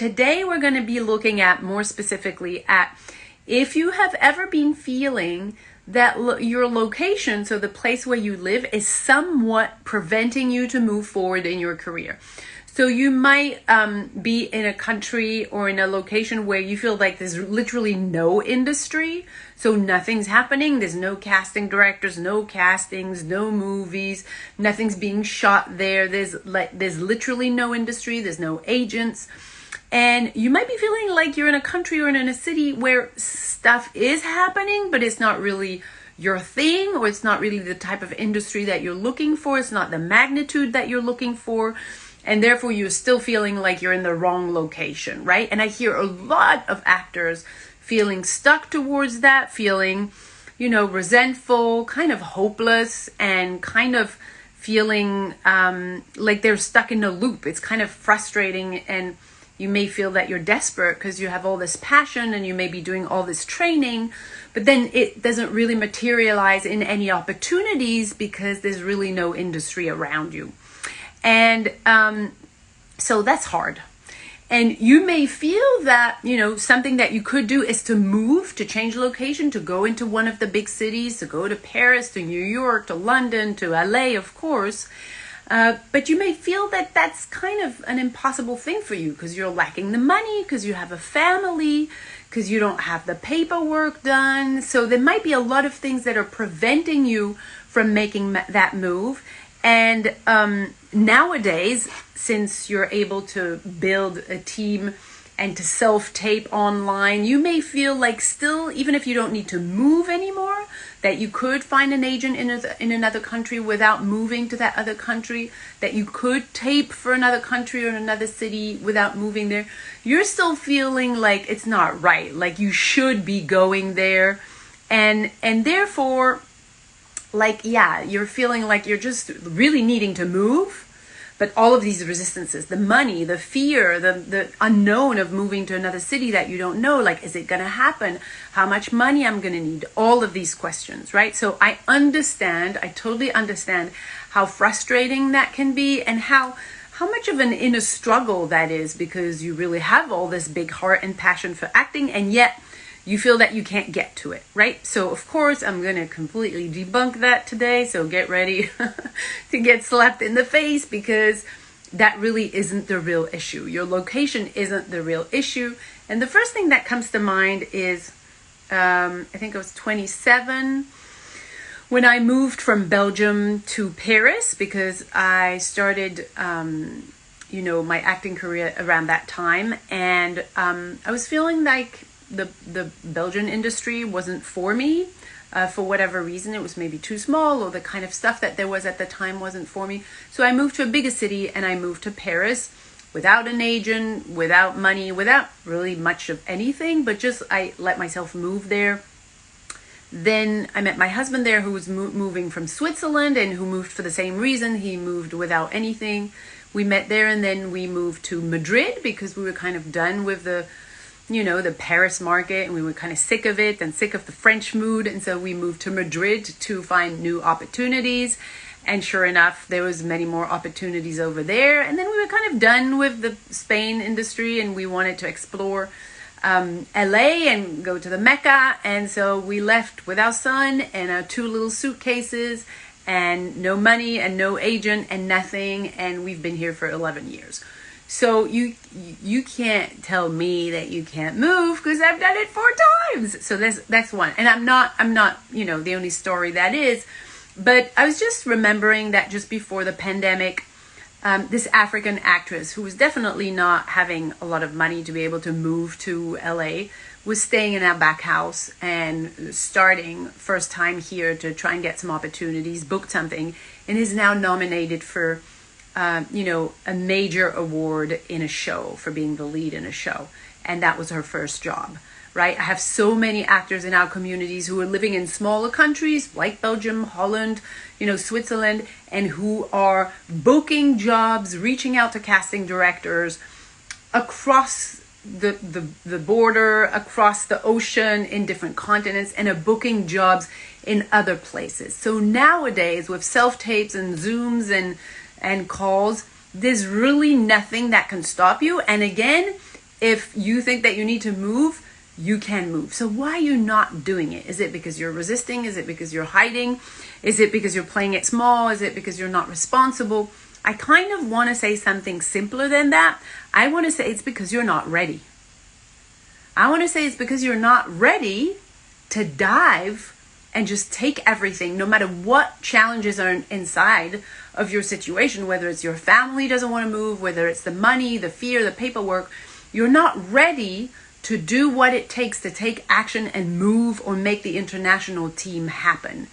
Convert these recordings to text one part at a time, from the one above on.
today we're going to be looking at more specifically at if you have ever been feeling that your location, so the place where you live, is somewhat preventing you to move forward in your career. So you might be in a country or in a location where you feel like there's literally no industry. So nothing's happening. There's no casting directors, no castings, no movies, nothing's being shot there. There's literally no industry. There's no agents. And you might be feeling like you're in a country or in a city where stuff is happening, but it's not really your thing, or it's not really the type of industry that you're looking for. It's not the magnitude that you're looking for. And therefore, you're still feeling like you're in the wrong location, right? And I hear a lot of actors feeling stuck towards that, feeling, resentful, kind of hopeless, and kind of feeling like they're stuck in a loop. It's kind of frustrating, and you may feel that you're desperate because you have all this passion and you may be doing all this training, but then it doesn't really materialize in any opportunities because there's really no industry around you. And so that's hard. And you may feel that, something that you could do is to move, to change location, to go into one of the big cities, to go to Paris, to New York, to London, to LA, of course. But you may feel that that's kind of an impossible thing for you because you're lacking the money, because you have a family, because you don't have the paperwork done. So there might be a lot of things that are preventing you from making that move. And nowadays, since you're able to build a team and to self-tape online, you may feel like still, even if you don't need to move anymore, that you could find an agent in another country without moving to that other country, that you could tape for another country or another city without moving there. You're still feeling like it's not right, like you should be going there. And therefore, you're feeling like you're just really needing to move, but all of these resistances, the money, the fear, the unknown of moving to another city that you don't know, like, is it going to happen? How much money I'm going to need? All of these questions, right? So I totally understand how frustrating that can be and how much of an inner struggle that is, because you really have all this big heart and passion for acting, and yet you feel that you can't get to it, right? So of course, I'm going to completely debunk that today. So get ready to get slapped in the face, because that really isn't the real issue. Your location isn't the real issue. And the first thing that comes to mind is, I think I was 27 when I moved from Belgium to Paris, because I started, my acting career around that time. And I was feeling like the Belgian industry wasn't for me, for whatever reason. It was maybe too small, or the kind of stuff that there was at the time wasn't for me. So I moved to a bigger city, and I moved to Paris without an agent, without money, without really much of anything, but just I let myself move there. Then I met my husband there, who was moving from Switzerland and who moved for the same reason. He moved without anything. We met there, and then we moved to Madrid because we were kind of done with the Paris market, and we were kind of sick of it and sick of the French mood. And so we moved to Madrid to find new opportunities. And sure enough, there was many more opportunities over there. And then we were kind of done with the Spain industry, and we wanted to explore LA and go to the Mecca. And so we left with our son and our 2 little suitcases, and no money and no agent and nothing. And we've been here for 11 years. So you can't tell me that you can't move, because I've done it 4 times. So that's one. And I'm not the only story that is, but I was just remembering that just before the pandemic, this African actress, who was definitely not having a lot of money to be able to move to LA, was staying in our back house and starting first time here to try and get some opportunities, booked something, and is now nominated for a major award in a show for being the lead in a show. And that was her first job, right? I have so many actors in our communities who are living in smaller countries like Belgium, Holland, Switzerland, and who are booking jobs, reaching out to casting directors across the border, across the ocean, in different continents, and are booking jobs in other places. So nowadays, with self-tapes and Zooms and calls, there's really nothing that can stop you. And again, If you think that you need to move, you can move. So why are you not doing it? Is it because you're resisting? Is it because you're hiding? Is it because you're playing it small? Is it because you're not responsible? I kind of want to say something simpler than that. I want to say it's because you're not ready. I want to say it's because you're not ready to dive and just take everything, no matter what challenges are inside of your situation, whether it's your family doesn't want to move, whether it's the money, the fear, the paperwork. You're not ready to do what it takes to take action and move or make the international team happen.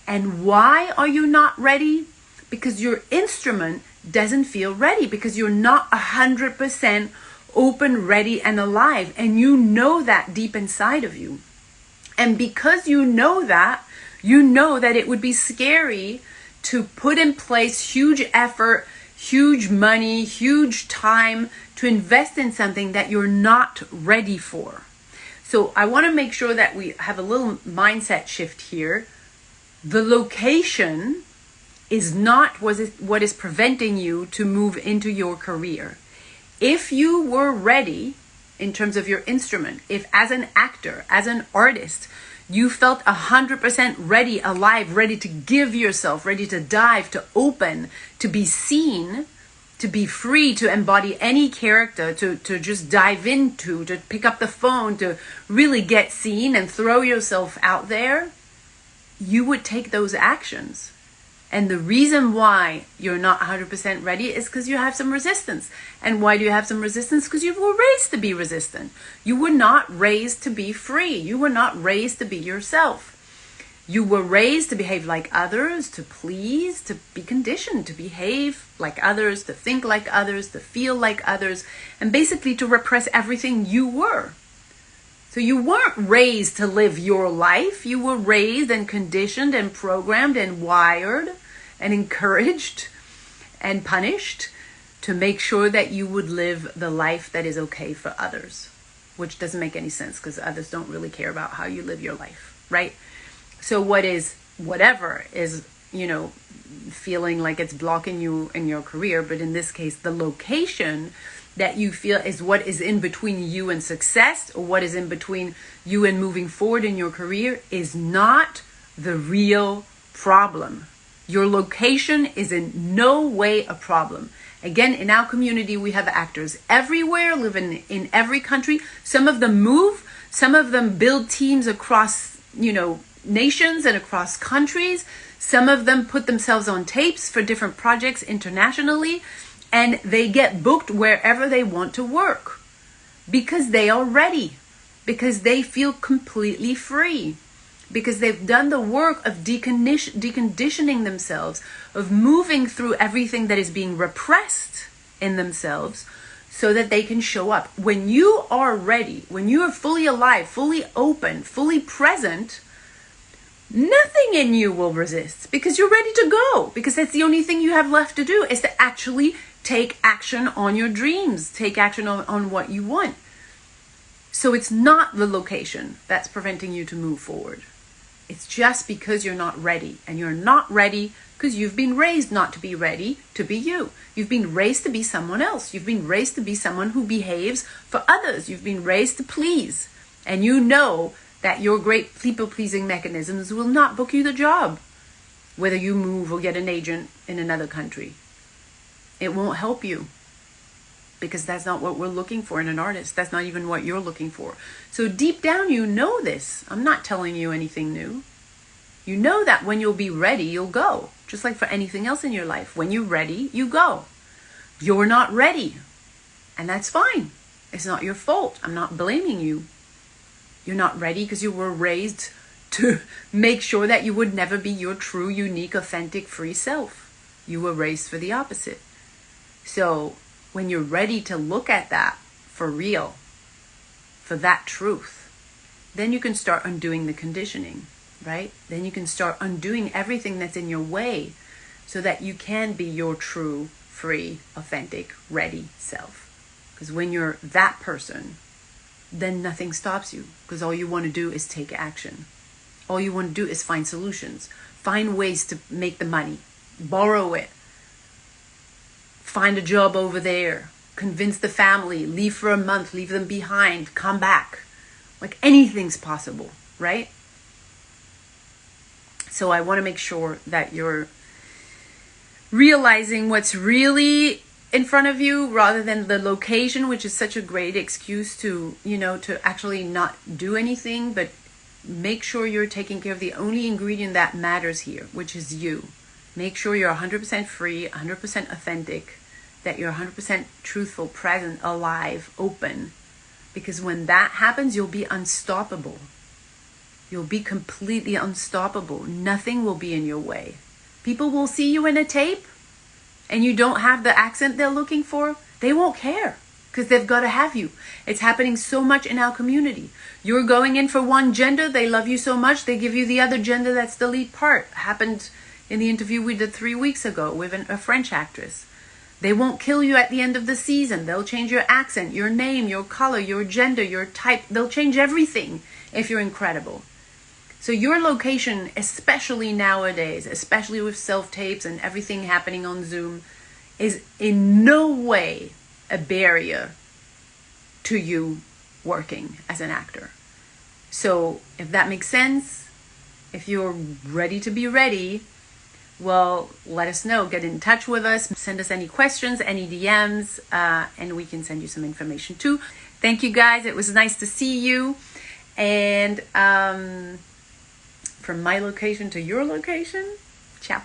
And why are you not ready? Because your instrument doesn't feel ready, because you're not 100% open, ready, and alive. And you know that deep inside of you. And because you know that it would be scary to put in place huge effort, huge money, huge time to invest in something that you're not ready for. So I want to make sure that we have a little mindset shift here. The location is not what is preventing you to move into your career. If you were ready in terms of your instrument, if as an actor, as an artist, you felt 100% ready, alive, ready to give yourself, ready to dive, to open, to be seen, to be free, to embody any character, to just dive into, to pick up the phone, to really get seen and throw yourself out there, you would take those actions. And the reason why you're not 100% ready is because you have some resistance. And why do you have some resistance? Because you were raised to be resistant. You were not raised to be free. You were not raised to be yourself. You were raised to behave like others, to please, to be conditioned to behave like others, to think like others, to feel like others, and basically to repress everything you were. So you weren't raised to live your life. You were raised and conditioned and programmed and wired and encouraged and punished to make sure that you would live the life that is okay for others, which doesn't make any sense because others don't really care about how you live your life, right? So whatever is, feeling like it's blocking you in your career, but in this case, the location that you feel is what is in between you and success, or what is in between you and moving forward in your career, is not the real problem. Your location is in no way a problem. Again, in our community, we have actors everywhere, living in every country. Some of them move, some of them build teams across, nations and across countries. Some of them put themselves on tapes for different projects internationally. And they get booked wherever they want to work because they are ready, because they feel completely free, because they've done the work of deconditioning themselves, of moving through everything that is being repressed in themselves so that they can show up. When you are ready, when you are fully alive, fully open, fully present, nothing in you will resist because you're ready to go, because that's the only thing you have left to do is to actually take action on your dreams, take action on what you want. So it's not the location that's preventing you to move forward. It's just because you're not ready. And you're not ready because you've been raised not to be ready to be you. You've been raised to be someone else. You've been raised to be someone who behaves for others. You've been raised to please. And you know that your great people-pleasing mechanisms will not book you the job, whether you move or get an agent in another country. It won't help you because that's not what we're looking for in an artist. That's not even what you're looking for. So deep down, you know this. I'm not telling you anything new. You know that when you'll be ready, you'll go. Just like for anything else in your life. When you're ready, you go. You're not ready. And that's fine. It's not your fault. I'm not blaming you. You're not ready because you were raised to make sure that you would never be your true, unique, authentic, free self. You were raised for the opposite. So when you're ready to look at that for real, for that truth, then you can start undoing the conditioning, right? Then you can start undoing everything that's in your way so that you can be your true, free, authentic, ready self. Because when you're that person, then nothing stops you, because all you want to do is take action. All you want to do is find solutions, find ways to make the money, borrow it, find a job over there, convince the family, leave for a month, leave them behind, come back. Like anything's possible, right? So I want to make sure that you're realizing what's really in front of you rather than the location, which is such a great excuse to, to actually not do anything, but make sure you're taking care of the only ingredient that matters here, which is you. Make sure you're 100% free, 100% authentic, that you're 100% truthful, present, alive, open. Because when that happens, you'll be unstoppable. You'll be completely unstoppable. Nothing will be in your way. People will see you in a tape and you don't have the accent they're looking for. They won't care because they've got to have you. It's happening so much in our community. You're going in for one gender. They love you so much. They give you the other gender that's the lead part. Happened in the interview we did 3 weeks ago with a French actress. They won't kill you at the end of the season. They'll change your accent, your name, your color, your gender, your type. They'll change everything if you're incredible. So your location, especially nowadays, especially with self-tapes and everything happening on Zoom, is in no way a barrier to you working as an actor. So if that makes sense, if you're ready to be ready, well, let us know. Get in touch with us. Send us any questions, any DMs, and we can send you some information too. Thank you guys. It was nice to see you. And from my location to your location, ciao.